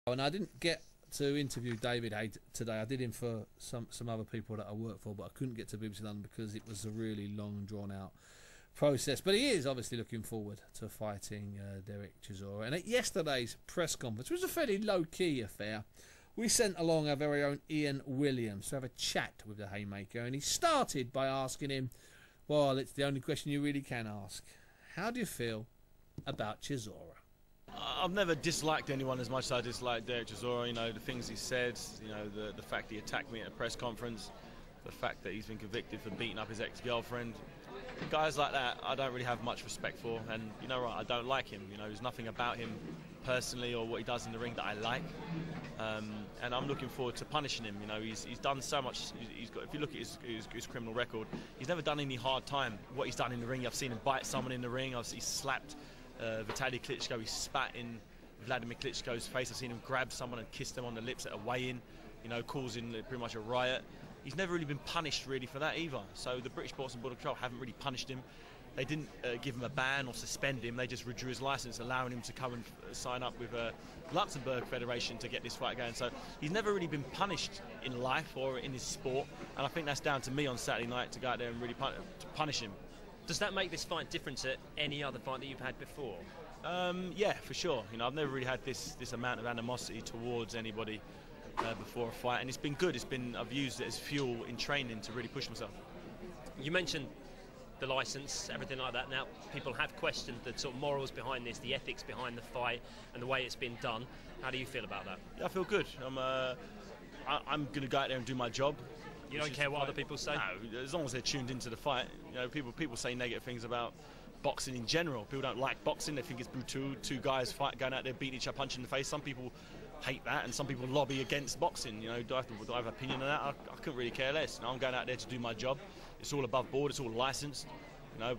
And I didn't get to interview David Haye today. I did him for some other people that I work for, but I couldn't get to BBC London because it was a really long, drawn-out process. But he is obviously looking forward to fighting Dereck Chisora. And at yesterday's press conference, which was a fairly low-key affair, we sent along our very own Ian Williams to have a chat with the Haymaker, and he started by asking him, well, it's the only question you really can ask, how do you feel about Chisora? I've never disliked anyone as much as I dislike Dereck Chisora. You know, the things he said, you know, the fact he attacked me at a press conference, the fact that he's been convicted for beating up his ex-girlfriend. Guys like that, I don't really have much respect for, and you know what, I don't like him. You know, there's nothing about him personally or what he does in the ring that I like, and I'm looking forward to punishing him. You know, he's done so much. He's got, if you look at his criminal record, he's never done any hard time. What he's done in the ring, I've seen him bite someone in the ring. He's slapped Vitaly Klitschko, he spat in Vladimir Klitschko's face. I've seen him grab someone and kiss them on the lips at a weigh-in, you know, causing pretty much a riot. He's never really been punished really for that either. So the British Boxing Board of Control haven't really punished him. They didn't give him a ban or suspend him. They just withdrew his license, allowing him to come and sign up with Luxembourg Federation to get this fight going. So he's never really been punished in life or in his sport, and I think that's down to me on Saturday night to go out there and really punish him. Does that make this fight different to any other fight that you've had before? Yeah, for sure. You know, I've never really had this amount of animosity towards anybody before a fight, and it's been good. I've used it as fuel in training to really push myself. You mentioned the license, everything like that. Now, people have questioned the sort of morals behind this, the ethics behind the fight, and the way it's been done. How do you feel about that? Yeah, I feel good. I'm going to go out there and do my job. You don't care what other people say? No, as long as they're tuned into the fight. You know, people say negative things about boxing in general. People don't like boxing. They think it's brutal. Two guys going out there beating each other, punching in the face. Some people hate that, and some people lobby against boxing. You know, do I have an opinion on that? I couldn't really care less. You know, I'm going out there to do my job. It's all above board. It's all licensed. You know,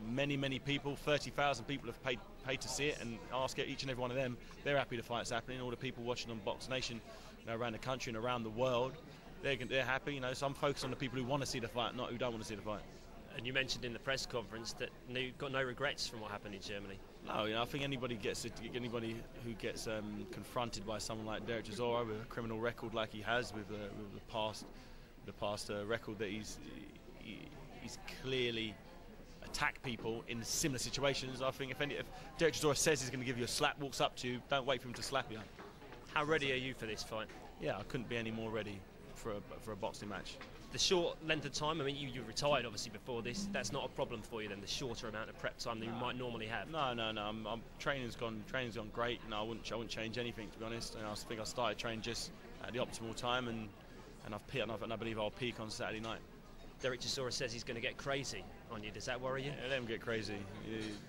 many people, 30,000 people have paid to see it, and ask each and every one of them. They're happy the fight's happening. All the people watching on Box Nation, you know, around the country and around the world, they're happy. You know, so I'm focused on the people who want to see the fight, not who don't want to see the fight. And you mentioned in the press conference that you've got no regrets from what happened in Germany. No, you know, I think anybody who gets confronted by someone like Dereck Chisora with a criminal record like he has, with the past record that he's clearly attacked people in similar situations. I think if Dereck Chisora says he's going to give you a slap, walks up to you, don't wait for him to slap you. How ready are you for this fight? Yeah, I couldn't be any more ready for a boxing match. The short length of time, I mean, you retired obviously before this. That's not a problem for you then, the shorter amount of prep time that you might normally have. No. Training's gone great. You know, I wouldn't change anything, to be honest. And I think I started training just at the optimal time, and I believe I'll peak on Saturday night. Dereck Chisora says he's going to get crazy on you. Does that worry you? Yeah, let him get crazy.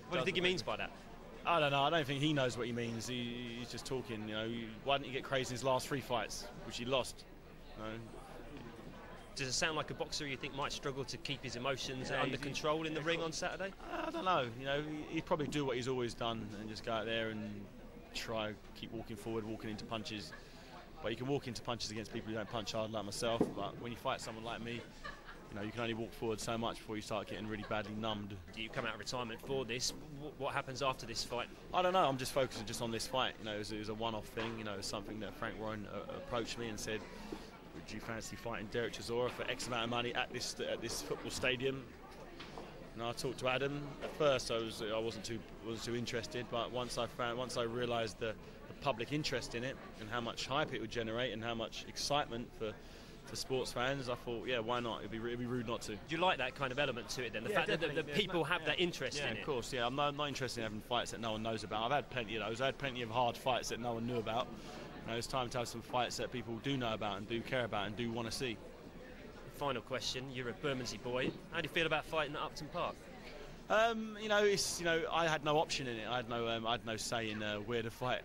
What do you think he means by that? I don't know. I don't think he knows what he means. He's just talking. You know, why didn't he get crazy in his last 3 fights, which he lost? You know? Does it sound like a boxer you think might struggle to keep his emotions under control in the ring on Saturday? I don't know. You know, he'd probably do what he's always done and just go out there and try keep walking forward, walking into punches. But you can walk into punches against people who don't punch hard like myself. But when you fight someone like me, you know, you can only walk forward so much before you start getting really badly numbed. Do you come out of retirement for this? What happens after this fight? I don't know. I'm just focusing just on this fight. You know, it was a one-off thing. You know, it was something that Frank Warren approached me and said, would you fancy fighting Dereck Chisora for X amount of money at this football stadium? And I talked to Adam. At first, I wasn't too interested, but once I realised the public interest in it and how much hype it would generate and how much excitement for sports fans, I thought, yeah, why not? It'd be rude not to. Do you like that kind of element to it then? The fact that the people have that interest in it? Yeah, of course. Yeah, I'm not interested in having fights that no one knows about. I've had plenty of those. I had plenty of hard fights that no one knew about. You know, it's time to have some fights that people do know about and do care about and do want to see. Final question: you're a Bermondsey boy. How do you feel about fighting at Upton Park? You know, I had no option in it. I had no say in where the fight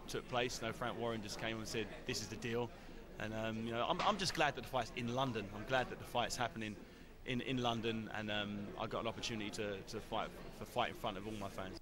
took place. You know, Frank Warren just came and said, "This is the deal." And you know, I'm just glad that the fight's in London. I'm glad that the fight's happening in London, and I got an opportunity to fight in front of all my fans.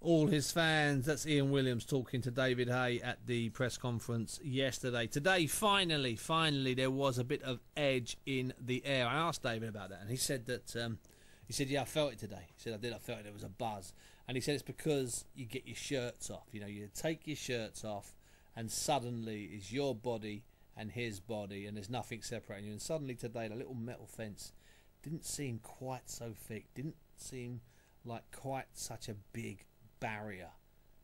All his fans. That's Ian Williams talking to David Haye at the press conference yesterday. Today, finally, there was a bit of edge in the air. I asked David about that, and he said that yeah, I felt it today. He said I felt it. There was a buzz, and he said it's because you get your shirts off. You know, you take your shirts off and suddenly it's your body and his body, and there's nothing separating you. And suddenly today, the little metal fence didn't seem quite so thick, didn't seem like quite such a big barrier.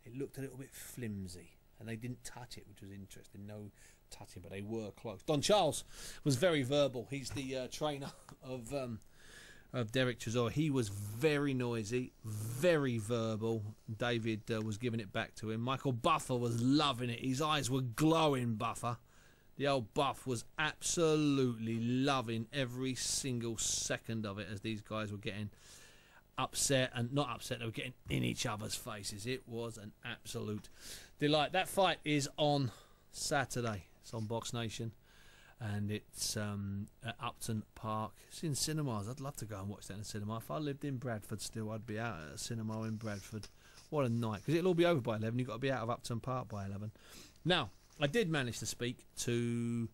It looked a little bit flimsy, and they didn't touch it, which was interesting. No touching, but they were close. Don Charles was very verbal. He's the trainer of Dereck Chisora. He was very noisy, very verbal. David was giving it back to him. Michael Buffer was loving it. His eyes were glowing, Buffer. The old Buff was absolutely loving every single second of it as these guys were getting upset, and not upset, they were getting in each other's faces. It was an absolute delight. That fight is on Saturday. It's on Box Nation, and it's at Upton Park. It's in cinemas. I'd love to go and watch that in a cinema. If I lived in Bradford still, I'd be out at a cinema in Bradford. What a night, because it'll all be over by 11. You've got to be out of Upton Park by 11. Now, I did manage to speak to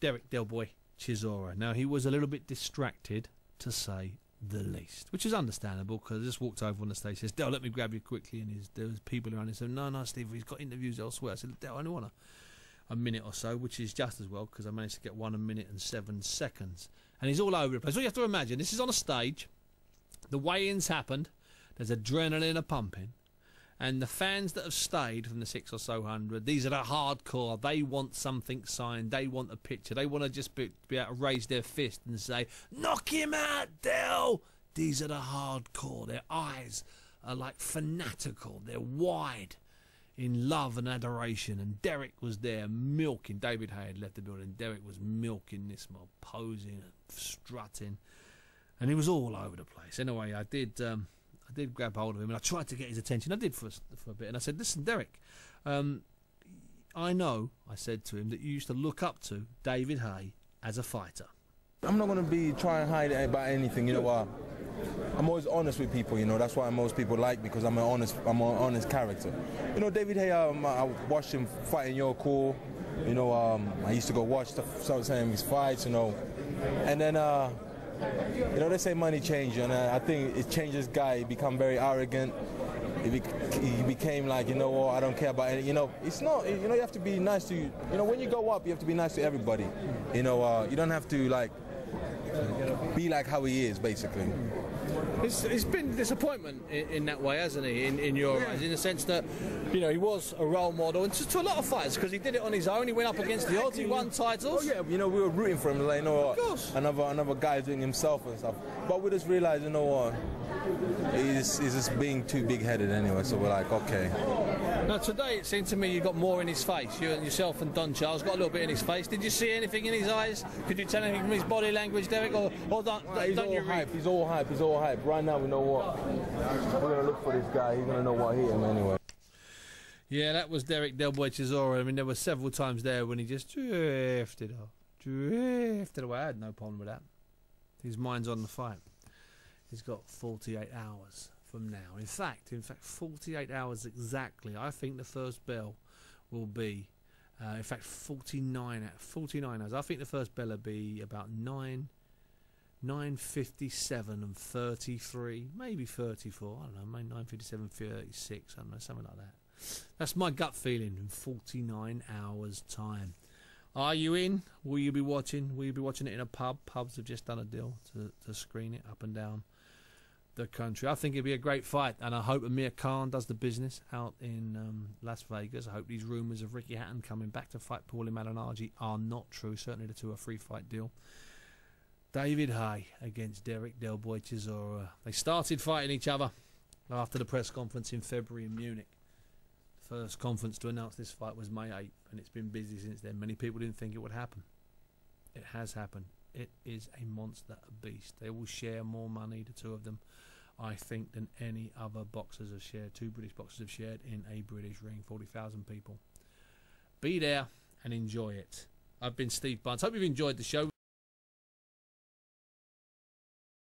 Dereck Del Boy Chisora. Now, he was a little bit distracted, to say the least, which is understandable, because I just walked over on the stage. He says, Del, let me grab you quickly. And there was people around. He said, no, Steve, he's got interviews elsewhere. I said, Del, I only want a minute or so, which is just as well, because I managed to get 1 minute and 7 seconds. And he's all over the place. So you have to imagine, this is on a stage. The weigh-ins happened. There's adrenaline pumping. And the fans that have stayed from the 600 or so, these are the hardcore. They want something signed. They want a picture. They want to just be able to raise their fist and say, knock him out, Del. These are the hardcore. Their eyes are like fanatical. They're wide in love and adoration. And Dereck was there milking. David Haye had left the building. Dereck was milking this mob, posing and strutting. And he was all over the place. Anyway, I did grab hold of him, and I tried to get his attention. I did for a bit, and I said, listen, Dereck, I know, I said to him, that you used to look up to David Haye as a fighter. I'm not going to be trying to hide about anything, you know. I'm always honest with people, you know. That's why most people like me, because I'm an honest character. You know, David Haye, I watched him fight in your cool. You know, I used to go watch some of his fights, you know. And then, you know, they say money changes, and I think it changes guy. He become very arrogant. He became like, you know what, I don't care about anything. You know, it's not, you know, you have to be nice to, you know, when you go up, you have to be nice to everybody. You know, you don't have to, like, be like how he is, basically. It's been disappointment in that way, hasn't he, in your eyes, in the sense that, you know, he was a role model, and to a lot of fighters, because he did it on his own. He went up against the odds, he won titles. Oh yeah, you know, we were rooting for him, like, you know what, another guy doing himself and stuff. But we just realized, you know what, he's just being too big-headed anyway, so we're like, okay. Now, today it seemed to me you got more in his face. You and yourself and Don Charles got a little bit in his face. Did you see anything in his eyes? Could you tell anything from his body language, Dereck? Or don't you read? He's all hype. He's all hype. Right now, we know what. We're going to look for this guy. He's going to know what hit him anyway. Yeah, that was Dereck Del Boy Chisora. I mean, there were several times there when he just drifted away. I had no problem with that. His mind's on the fight. He's got 48 hours from now. In fact, 48 hours exactly. I think the first bell will be, in fact, 49 hours. I think the first bell will be about 9:57 and 33, maybe 34. I don't know, maybe 9:57, 36. I don't know, something like that. That's my gut feeling. In 49 hours' time. Are you in? Will you be watching? Will you be watching it in a pub? Pubs have just done a deal to screen it up and down the country. I think it'd be a great fight, and I hope Amir Khan does the business out in Las Vegas. I hope these rumours of Ricky Hatton coming back to fight Paulie Malignaggi are not true. Certainly the two are free fight deal. David Haye against Dereck Del Boy Chisora. They started fighting each other after the press conference in February in Munich. The first conference to announce this fight was May 8th, and it's been busy since then. Many people didn't think it would happen. It has happened. It is a monster, a beast. They will share more money, the two of them, I think, than any other boxers have shared. Two British boxers have shared in a British ring. 40,000 people. Be there and enjoy it. I've been Steve Barnes. Hope you've enjoyed the show.